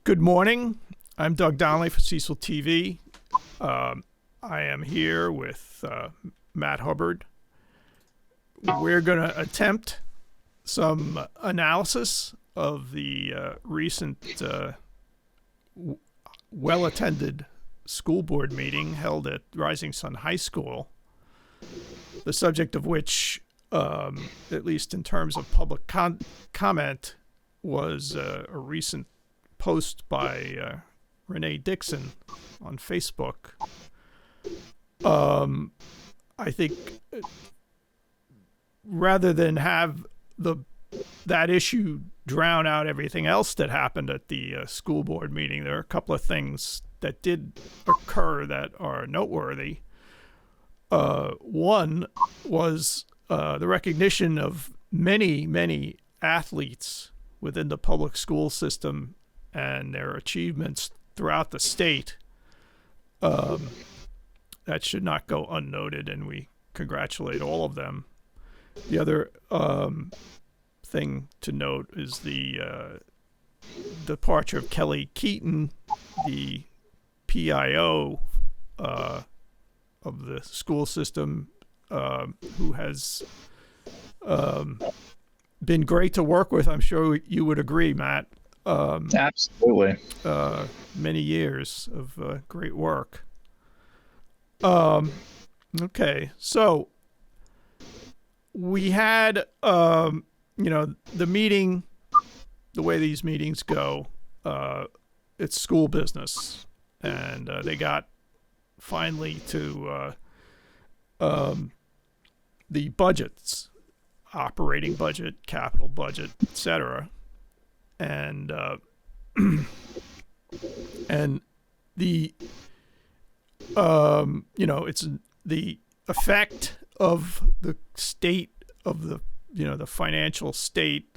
Good morning. I'm Doug Donley for Cecil TV. I am here with Matt Hubbard. We're going to attempt some analysis of the recent well-attended school board meeting held at Rising Sun High School, the subject of which, at least in terms of public comment, was a recent post by Renee Dixon on Facebook. I think rather than have that issue drown out everything else that happened at the school board meeting, there are a couple of things that did occur that are noteworthy. One was the recognition of many athletes within the public school system and their achievements throughout the state. That should not go unnoted, and we congratulate all of them. The other thing to note is the departure of Kelly Keaton, the PIO of the school system, who has been great to work with. I'm sure you would agree, Matt. Absolutely. Many years of great work. Okay, so we had, the meeting, the way these meetings go, it's school business. And they got finally to the budgets, operating budget, capital budget, etc. And and the it's the effect of the state of the the financial state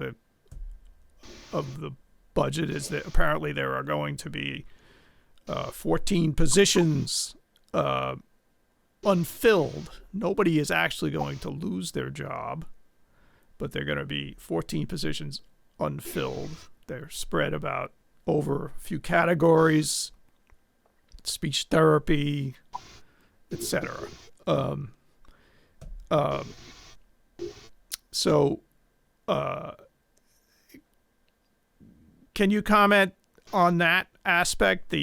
of the budget is that apparently there are going to be 14 positions unfilled. Nobody is actually going to lose their job, but there are going to be 14 positions unfilled. They're spread about over a few categories: speech therapy, etc. Can you comment on that aspect?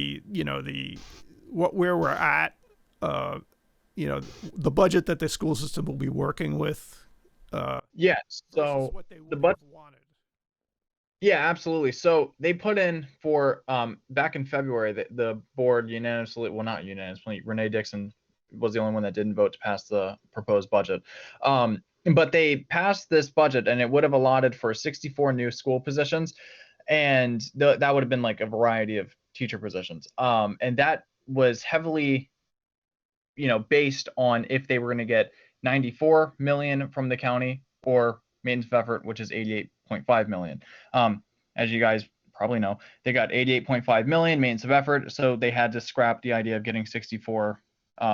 Where we're at. The budget that the school system will be working with. Yes. So what they the budget. wanted. Yeah, absolutely. So they put in for back in February, the board unanimously, well, not unanimously, Renee Dixon was the only one that didn't vote to pass the proposed budget. But they passed this budget, and it would have allotted for 64 new school positions, and that would have been like a variety of teacher positions. And that was heavily, based on if they were going to get 94 million from the county or maintenance of effort, which is 88.5 million. As you guys probably know, they got 88.5 million maintenance of effort, so they had to scrap the idea of getting 64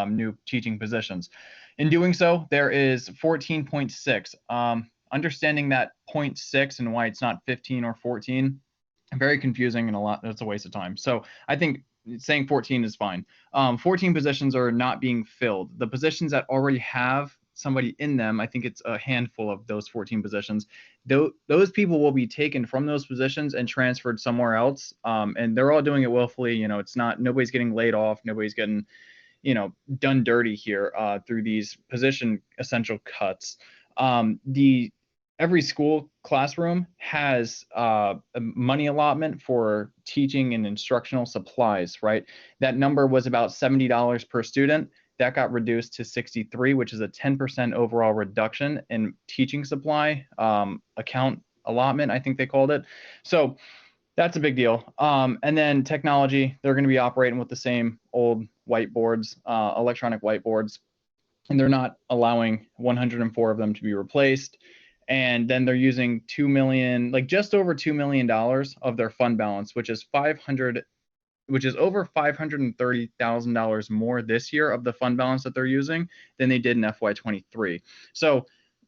new teaching positions. In doing so, there is 14.6. Understanding that 0.6 and why it's not 15 or 14, very confusing, and it's a waste of time. So I think saying 14 is fine. 14 positions are not being filled. The positions that already have somebody in them, I think it's a handful of those 14 positions, those people will be taken from those positions and transferred somewhere else. And they're all doing it willfully. It's not, nobody's getting laid off, nobody's getting done dirty here through these position essential cuts. Every school classroom has a money allotment for teaching and instructional supplies, right? That number was about $70 per student. That got reduced to 63, which is a 10% overall reduction in teaching supply account allotment, I think they called it. So that's a big deal. And then technology, they're going to be operating with the same old whiteboards, electronic whiteboards, and they're not allowing 104 of them to be replaced. And then they're using just over $2 million of their fund balance, which is over $530,000 more this year of the fund balance that they're using than they did in FY23. So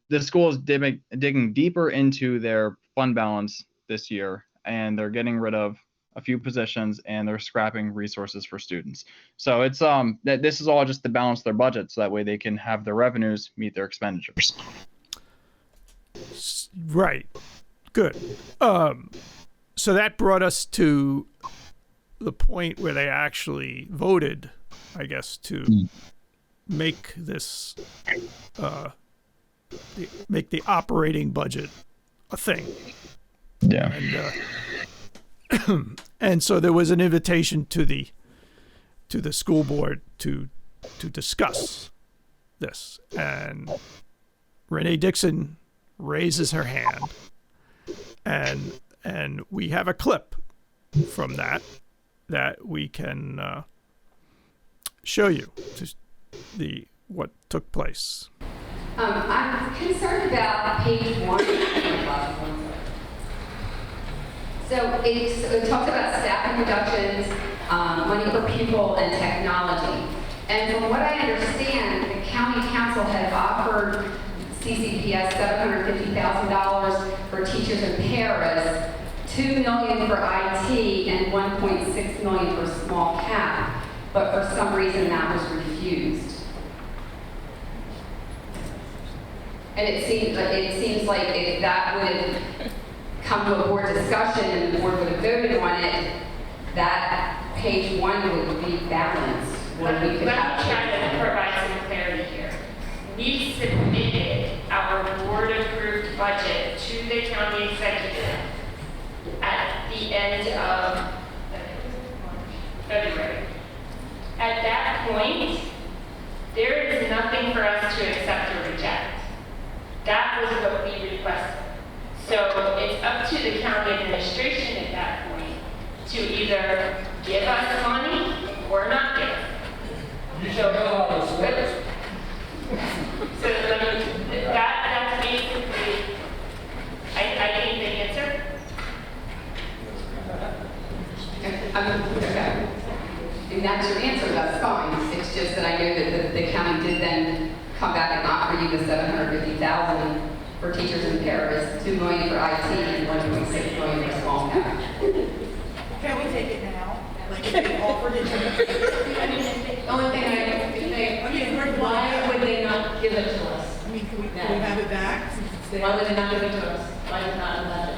the school is digging deeper into their fund balance this year, and they're getting rid of a few positions, and they're scrapping resources for students. So it's that this is all just to balance their budget, so that way they can have their revenues meet their expenditures. Right. Good. So that brought us to the point where they actually voted, I guess, to make this make the operating budget a thing. Yeah. And so there was an invitation to the school board to discuss this, and Renee Dixon raises her hand, and we have a clip from that we can show you what took place. I'm concerned about page 1. So it talks about staffing reductions, money per pupil, and technology. And from what I understand, the county council had offered CCPS $750,000 for teachers and paras, $2 million for IT, and $1.6 million for small cap. But for some reason, that was refused. And it seems like if that would have come to a board discussion and the board would have voted on it, that page 1 would be balanced. Let me try to provide some clarity here. We submitted our board-approved budget to the county executive at the end of February. At that point, there is nothing for us to accept or reject. That was what we requested. So it's up to the county administration at that point to either give us money or not give us. That's basically, I think the answer. Okay. And that's your answer, that's fine. It's just that I know that the county did then come back and offer you the $750,000 for teachers and paras, $2 million for IT, and $1.6 million for small cap. Can we take it now? Like if they offered it to The only thing why would they not give it to us? I mean, can we have it back since it's there? Why would they not give it to us? Why is it not in the budget?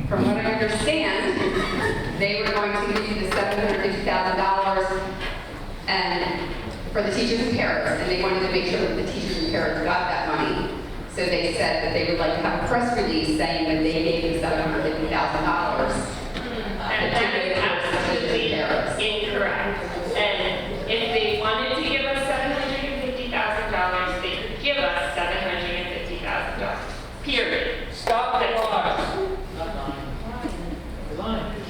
From what I understand, they were going to give you the $750,000 and for the teachers and paras, and they wanted to make sure that the teachers and paras got that money. So they said that they would like to have a press release saying that they gave them $750,000. And that is absolutely incorrect. And if they wanted to give us $750,000, they could give us $750,000. Period. Stop the clock.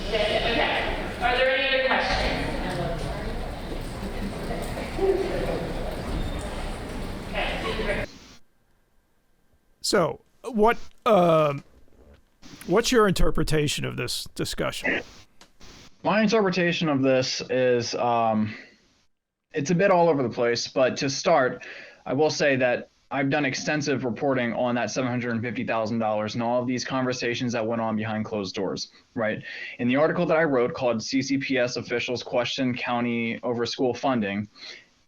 Okay. Are there any other questions? Okay. So, what's your interpretation of this discussion? My interpretation of this is it's a bit all over the place, but to start, I will say that I've done extensive reporting on that $750,000 and all of these conversations that went on behind closed doors, right? In the article that I wrote called CCPS Officials Question County Over School Funding,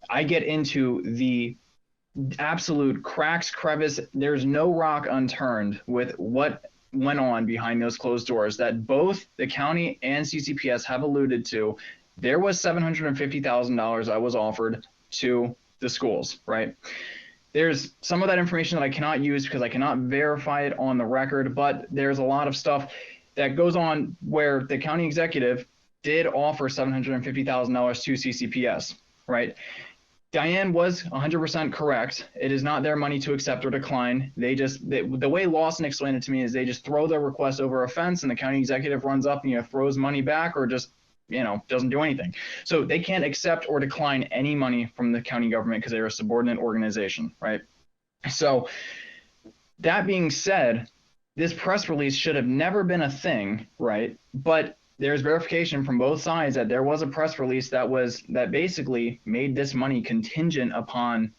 I get into the absolute cracks, crevice. There's no rock unturned with what went on behind those closed doors that both the county and CCPS have alluded to. There was $750,000 I was offered to the schools, right? There's some of that information that I cannot use because I cannot verify it on the record, but there's a lot of stuff that goes on where the county executive did offer $750,000 to CCPS, right? Diane was 100% correct. It is not their money to accept or decline. The way Lawson explained it to me is they just throw their request over a fence and the county executive runs up and throws money back or just doesn't do anything. So they can't accept or decline any money from the county government because they're a subordinate organization, right? So that being said, this press release should have never been a thing, right? But there's verification from both sides that there was a press release that basically made this money contingent upon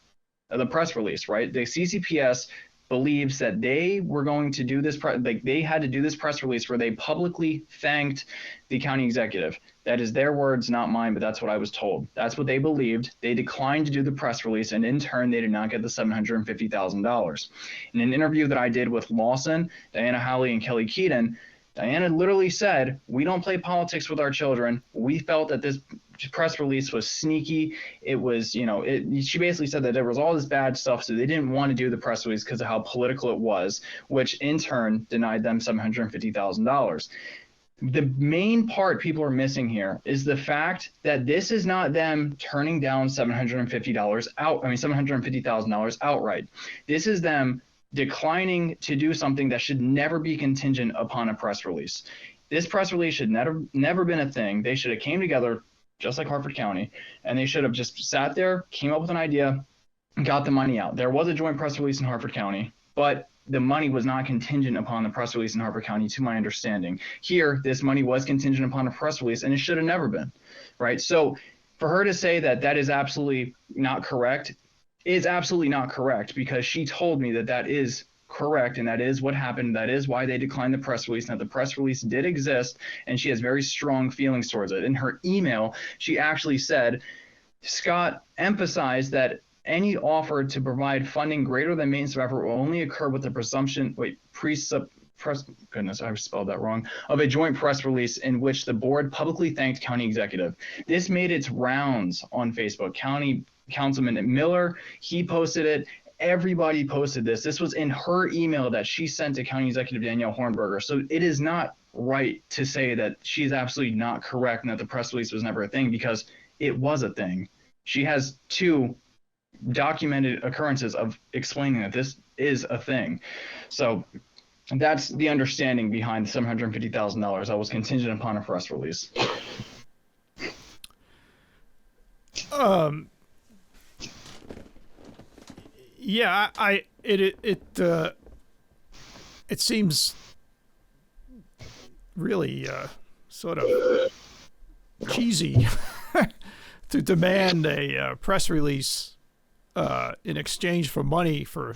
the press release, right? The CCPS believes that they were going to do this, they had to do this press release where they publicly thanked the county executive. That is their words, not mine, but that's what I was told. That's what they believed. They declined to do the press release, and in turn, they did not get the $750,000. In an interview that I did with Lawson, Diana Howley, and Kelly Keaton, Diana literally said, "We don't play politics with our children. We felt that this press release was sneaky. It was, she basically said that there was all this bad stuff, so they didn't want to do the press release because of how political it was, which in turn denied them $750,000. The main part people are missing here is the fact that this is not them turning down $750,000 outright. This is them declining to do something that should never be contingent upon a press release. This press release should never been a thing. They should have came together just like Harford County, and they should have just sat there, came up with an idea, and got the money out. There was a joint press release in Harford County, but the money was not contingent upon the press release in Harford County, to my understanding. Here, this money was contingent upon a press release, and it should have never been, right? So for her to say that that is absolutely not correct is absolutely not correct, because she told me that that is correct, and that is what happened. That is why they declined the press release, and that the press release did exist, and she has very strong feelings towards it. In her email, she actually said, Scott emphasized that any offer to provide funding greater than maintenance of effort will only occur with the presumption, goodness, I spelled that wrong, of a joint press release in which the board publicly thanked county executive. This made its rounds on Facebook. County Councilman Miller, he posted it. Everybody posted this. This was in her email that she sent to County Executive Danielle Hornberger. So it is not right to say that she's absolutely not correct and that the press release was never a thing, because it was a thing. She has 2 documented occurrences of explaining that this is a thing. So that's the understanding behind the $750,000 that was contingent upon a press release. Yeah, it seems really sort of cheesy to demand a press release in exchange for money for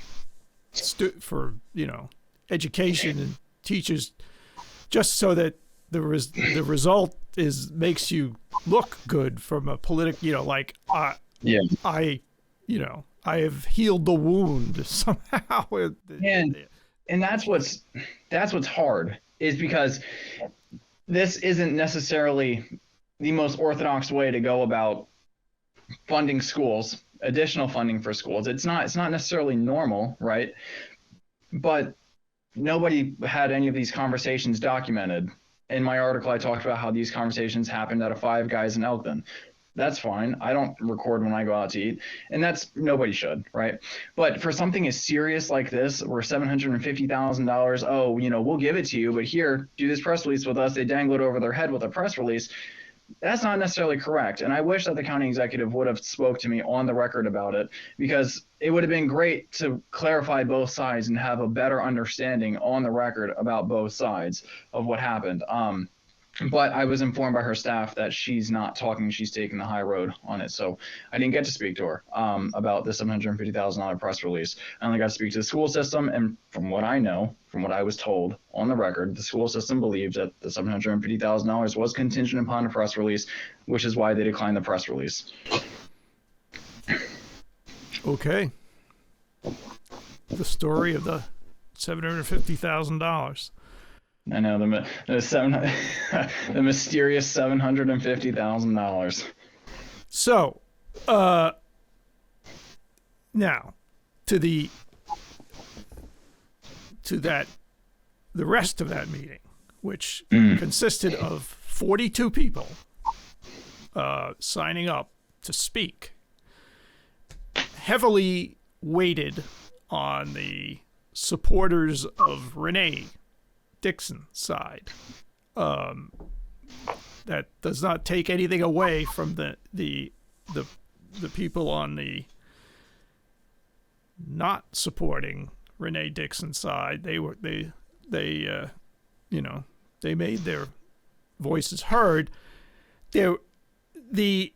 education and teachers, just so that the result makes you look good from a political, I have healed the wound somehow. And that's what's hard, is because this isn't necessarily the most orthodox way to go about funding schools, additional funding for schools. It's not necessarily normal, right? But nobody had any of these conversations documented. In my article, I talked about how these conversations happened at a Five Guys in Elkton. That's fine. I don't record when I go out to eat, and nobody should, right? But for something as serious like this, where $750,000, we'll give it to you, but here, do this press release with us. They dangle it over their head with a press release. That's not necessarily correct. And I wish that the county executive would have spoke to me on the record about it, because it would have been great to clarify both sides and have a better understanding on the record about both sides of what happened. But I was informed by her staff that she's not talking, she's taking the high road on it. So I didn't get to speak to her about the $750,000 press release. I only got to speak to the school system. And from what I know, from what I was told on the record, the school system believes that the $750,000 was contingent upon a press release, which is why they declined the press release. Okay. The story of the $750,000. I know the mysterious $750,000. So, now the rest of that meeting, which consisted of 42 people signing up to speak, heavily weighted on the supporters of Renee Dixon side. That does not take anything away from the people on the not supporting Renee Dixon side. They made their voices heard. On the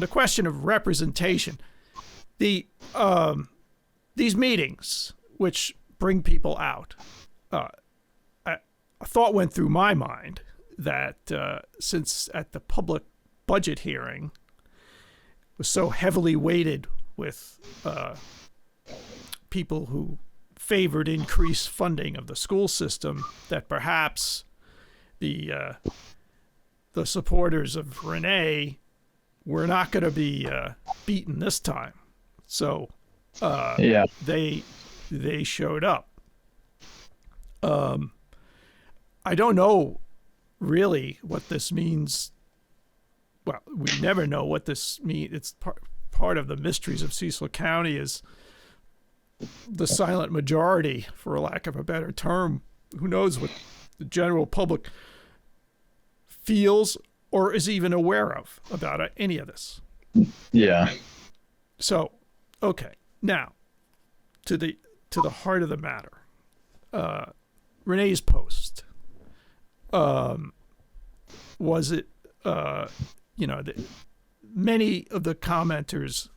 question of representation, these meetings, which bring people out, a thought went through my mind that since at the public budget hearing was so heavily weighted with people who favored increased funding of the school system, that perhaps the supporters of Renee were not going to be beaten this time. So they showed up. I don't know really what this means. Well, we never know what this means. It's part of the mysteries of Cecil County is the silent majority, for lack of a better term. Who knows what the general public feels or is even aware of about any of this. Yeah. So, okay. Now, to the heart of the matter. Renee's post. Was it, many of the commenters,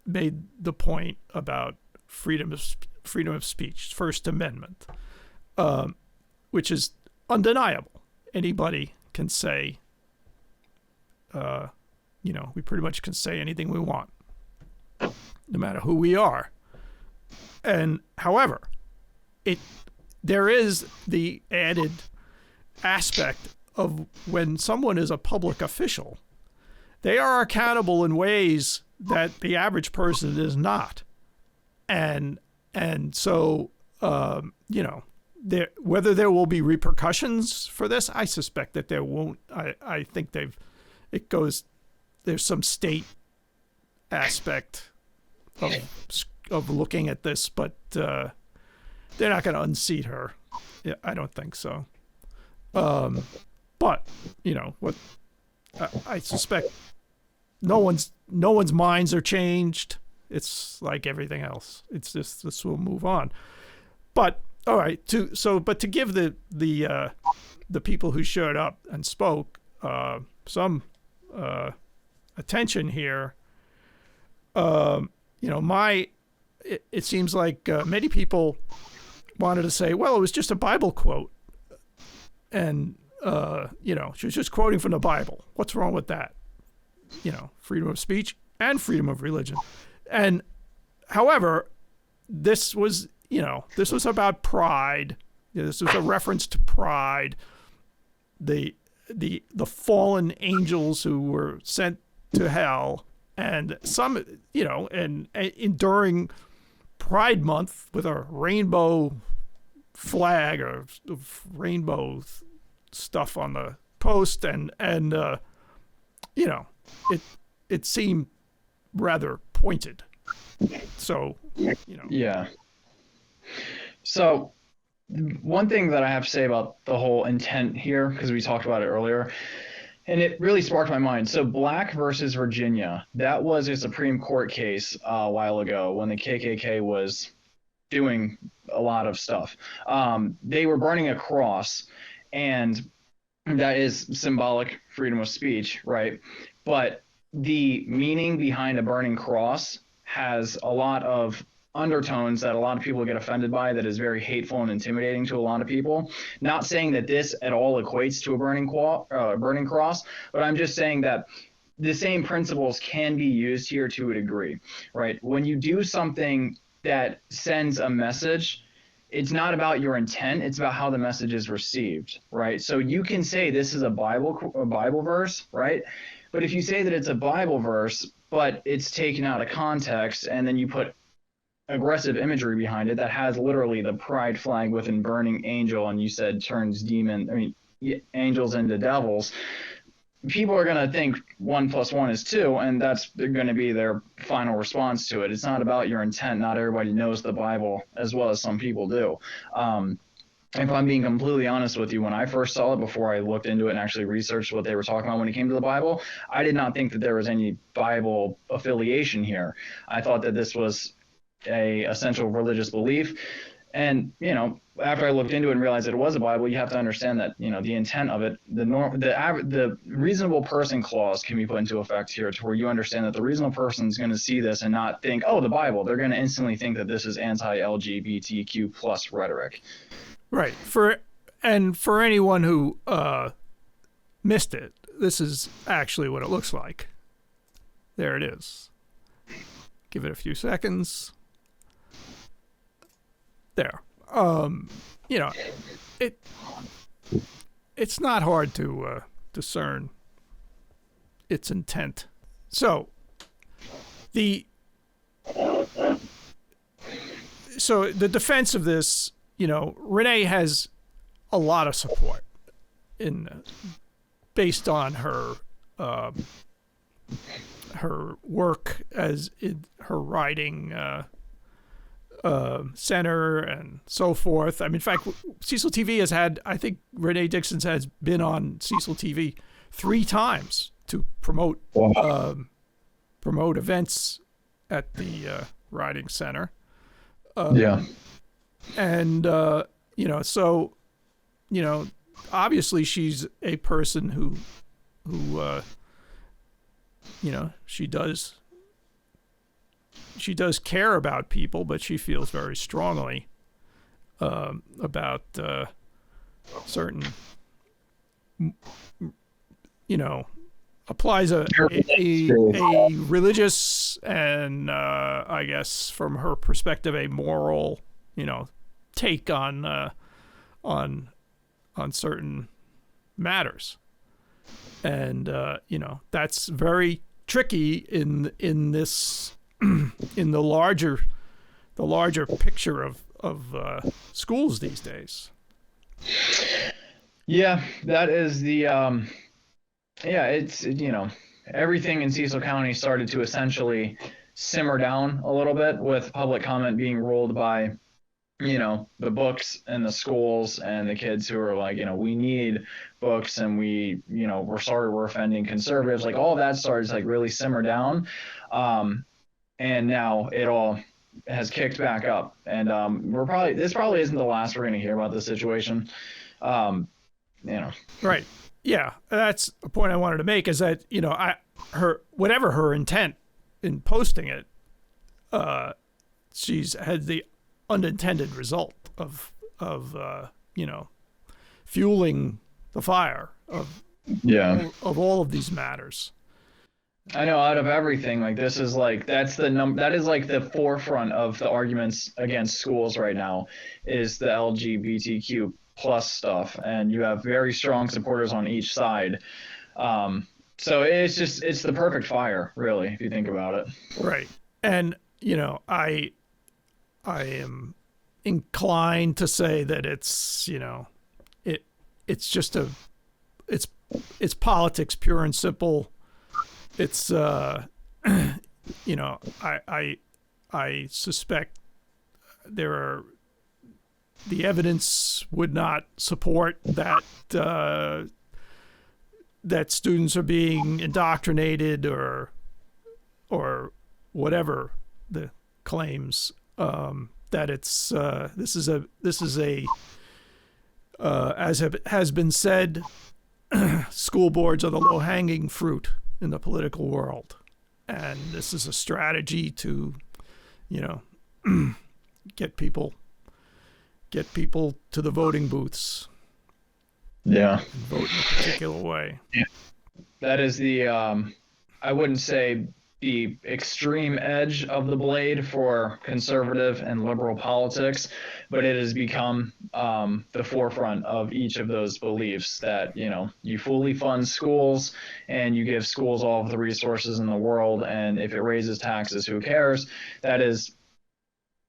made the point about freedom of speech, First Amendment, which is undeniable. Anybody can say, we pretty much can say anything we want, no matter who we are. And however, there is the added aspect of when someone is a public official, they are accountable in ways that the average person is not. And so, whether there will be repercussions for this, I suspect that there won't. I think there's some state aspect of looking at this, but they're not going to unseat her. Yeah, I don't think so. But what I suspect, no one's minds are changed. It's like everything else. It's just this will move on. But all right, to give the people who showed up and spoke some attention here. It seems like many people wanted to say, well, it was just a Bible quote. And, she was just quoting from the Bible. What's wrong with that? Freedom of speech and freedom of religion. And however, this was about pride. This was a reference to pride. The fallen angels who were sent to hell, and some, and during Pride Month with a rainbow flag or rainbow stuff on the post, and it seemed rather pointed. So, Yeah. So one thing that I have to say about the whole intent here, because we talked about it earlier, and it really sparked my mind. So Black versus Virginia, that was a Supreme Court case a while ago when the KKK was doing a lot of stuff. They were burning a cross, and that is symbolic freedom of speech, right? But the meaning behind a burning cross has a lot of undertones that a lot of people get offended by, that is very hateful and intimidating to a lot of people. Not saying that this at all equates to a burning cross, but I'm just saying that the same principles can be used here to a degree, right? When you do something that sends a message, it's not about your intent, it's about how the message is received, right? So you can say this is a Bible verse, right? But if you say that it's a Bible verse, but it's taken out of context, and then you put aggressive imagery behind it that has literally the pride flag with a burning angel, and you said turns angels into devils, people are going to think 1 + 1 is 2, and that's going to be their final response to it. It's not about your intent. Not everybody knows the Bible as well as some people do. If I'm being completely honest with you, when I first saw it, before I looked into it and actually researched what they were talking about when it came to the Bible, I did not think that there was any Bible affiliation here. I thought that this was a essential religious belief. And, after I looked into it and realized that it was a Bible, you have to understand that, the intent of it, the reasonable person clause can be put into effect here, to where you understand that the reasonable person is going to see this and not think, oh, the Bible. They're going to instantly think that this is anti-LGBTQ plus rhetoric. Right. For anyone who missed it, this is actually what it looks like. There it is. Give it a few seconds. There. It's not hard to discern its intent. So the defense of this, Renee has a lot of support based on her work as in her writing center and so forth. I mean, in fact, Cecil TV has had, I think Renee Dixon has been on Cecil TV 3 times to promote events at the writing center. And so obviously she's a person who she does care about people, but she feels very strongly about certain, applies a religious and I guess from her perspective a moral, take on certain matters, and that's very tricky in this in the larger picture of schools these days. Yeah, that is the it's everything in Cecil County started to essentially simmer down a little bit, with public comment being ruled by the books and the schools and the kids who are like, we need books, and we're sorry we're offending conservatives. Like, all that started to like really simmer down. And now it all has kicked back up, and this probably isn't the last we're going to hear about this situation. Right. Yeah, that's a point I wanted to make, is that whatever her intent in posting it, she's had the unintended result of fueling the fire of all of these matters. I know, out of everything, like, this is like, that is like the forefront of the arguments against schools right now, is the LGBTQ plus stuff, and you have very strong supporters on each side. So it's the perfect fire, really, if you think about it. Right. And I am inclined to say that it's it's just it's politics, pure and simple. It's I suspect the evidence would not support that that students are being indoctrinated or whatever the claims, that it's this is a as has been said, school boards are the low-hanging fruit in the political world, and this is a strategy to get people to the voting booths, and vote in a particular way. That is the I wouldn't say the extreme edge of the blade for conservative and liberal politics, but it has become the forefront of each of those beliefs, that you fully fund schools and you give schools all of the resources in the world, and if it raises taxes, who cares? That is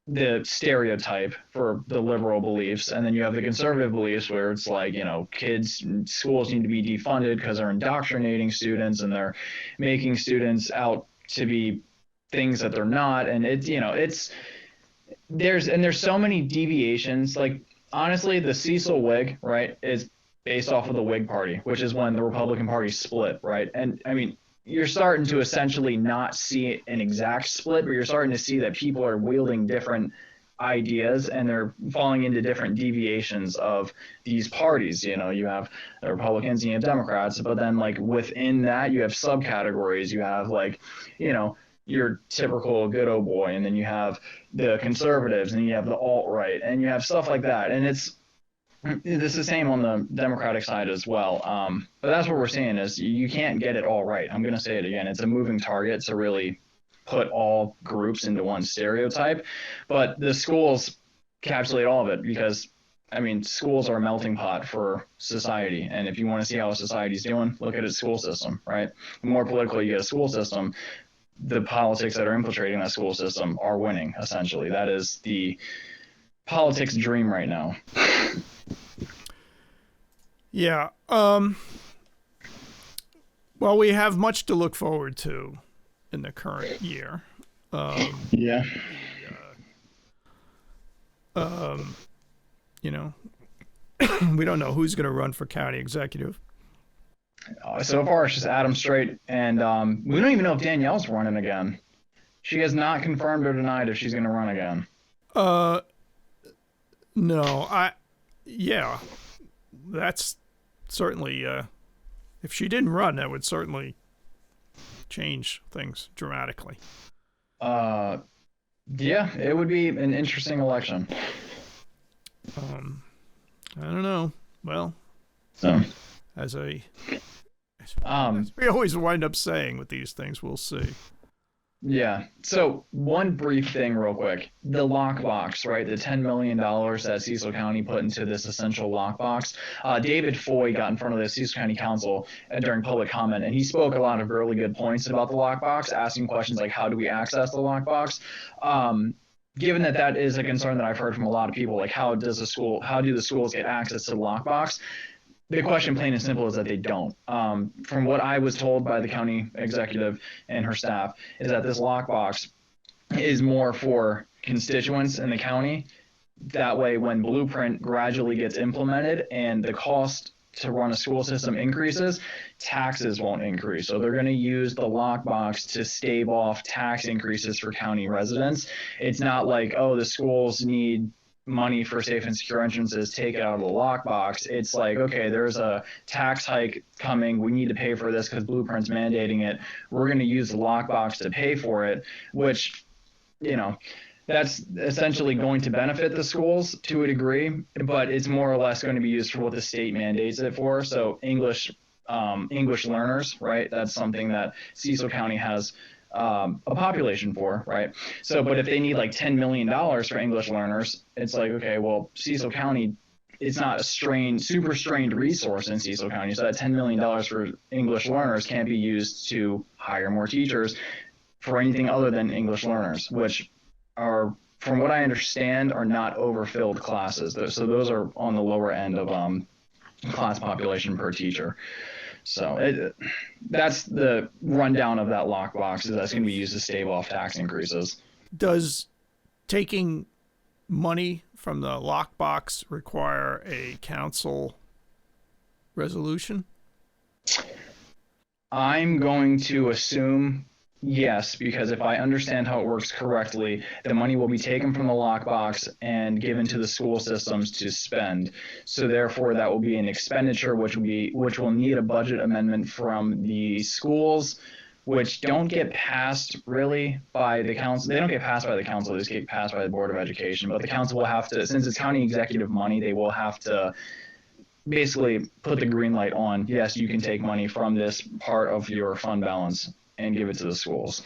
the stereotype for the liberal beliefs. And then you have the conservative beliefs, where it's like, schools need to be defunded because they're indoctrinating students and they're making students out to be things that they're not. And there's so many deviations. Like, honestly, the Cecil Whig, right, is based off of the Whig Party, which is when the Republican Party split, right? And I mean, you're starting to essentially not see an exact split, but you're starting to see that people are wielding different ideas, and they're falling into different deviations of these parties. You know, you have the Republicans and you have Democrats, but then like within that you have subcategories. You have like, you know, your typical good old boy, and then you have the conservatives, and you have the alt-right, and you have stuff like that. And this is the same on the Democratic side as well. But that's what we're seeing is you can't get it all right. I'm going to say it again. It's a moving target to really put all groups into one stereotype, but the schools encapsulate all of it because, I mean, schools are a melting pot for society. And if you want to see how a society's doing, look at its school system, right? The more political you get a school system, the politics that are infiltrating that school system are winning, essentially. That is the politics dream right now. Yeah. Well, we have much to look forward to in the current year. Yeah. You know, we don't know who's going to run for county executive. So far, it's just Adam Strait, and we don't even know if Danielle's running again. She has not confirmed or denied if she's going to run again. No, yeah, that's certainly, if she didn't run, that would certainly change things dramatically. Yeah, it would be an interesting election. I don't know. Well, as we always wind up saying with these things, we'll see. Yeah. So one brief thing real quick. The lockbox, right? The $10 million that Cecil County put into this essential lockbox. David Foy got in front of the Cecil County Council during public comment, and he spoke a lot of really good points about the lockbox, asking questions like, how do we access the lockbox? Given that that is a concern that I've heard from a lot of people, like how do the schools get access to the lockbox? The question, plain and simple, is that they don't. From what I was told by the county executive and her staff, is that this lockbox is more for constituents in the county. That way, when Blueprint gradually gets implemented and the cost to run a school system increases, taxes won't increase. So they're going to use the lockbox to stave off tax increases for county residents. It's not like, oh, the schools need money for safe and secure entrances, take it out of the lockbox. It's like, okay, there's a tax hike coming. We need to pay for this because Blueprint's mandating it. We're going to use the lockbox to pay for it, which, you know, that's essentially going to benefit the schools to a degree, but it's more or less going to be used for what the state mandates it for. So English learners, right? That's something that Cecil County has a population for, right? So, but if they need like $10 million for English learners, it's like, okay, well, Cecil County, it's not a super strained resource in Cecil County. So that $10 million for English learners can't be used to hire more teachers for anything other than English learners, which are, from what I understand, are not overfilled classes. So those are on the lower end of class population per teacher. So that's the rundown of that lockbox. Is that's going to be used to stave off tax increases. Does taking money from the lockbox require a council resolution? I'm going to assume yes, because if I understand how it works correctly, the money will be taken from the lockbox and given to the school systems to spend. So therefore, that will be an expenditure which will need a budget amendment from the schools, which don't get passed really by the council. They don't get passed by the council. They just get passed by the Board of Education. But the council will have to, since it's county executive money, they will have to basically put the green light on, yes, you can take money from this part of your fund balance and give it to the schools.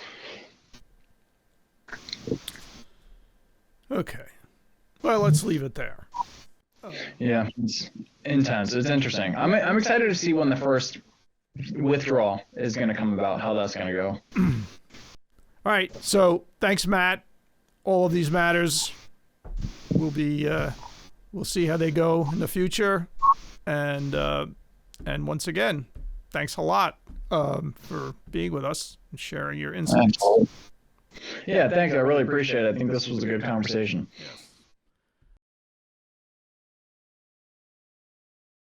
Okay. Well, let's leave it there. Yeah, it's intense. It's interesting. I'm excited to see when the first withdrawal is going to come about, how that's going to go. All right. So thanks, Matt. All of these matters will be, we'll see how they go in the future. And once again, thanks a lot for being with us and sharing your insights. Yeah, thanks. I really appreciate it. I think this was a good conversation. Yes.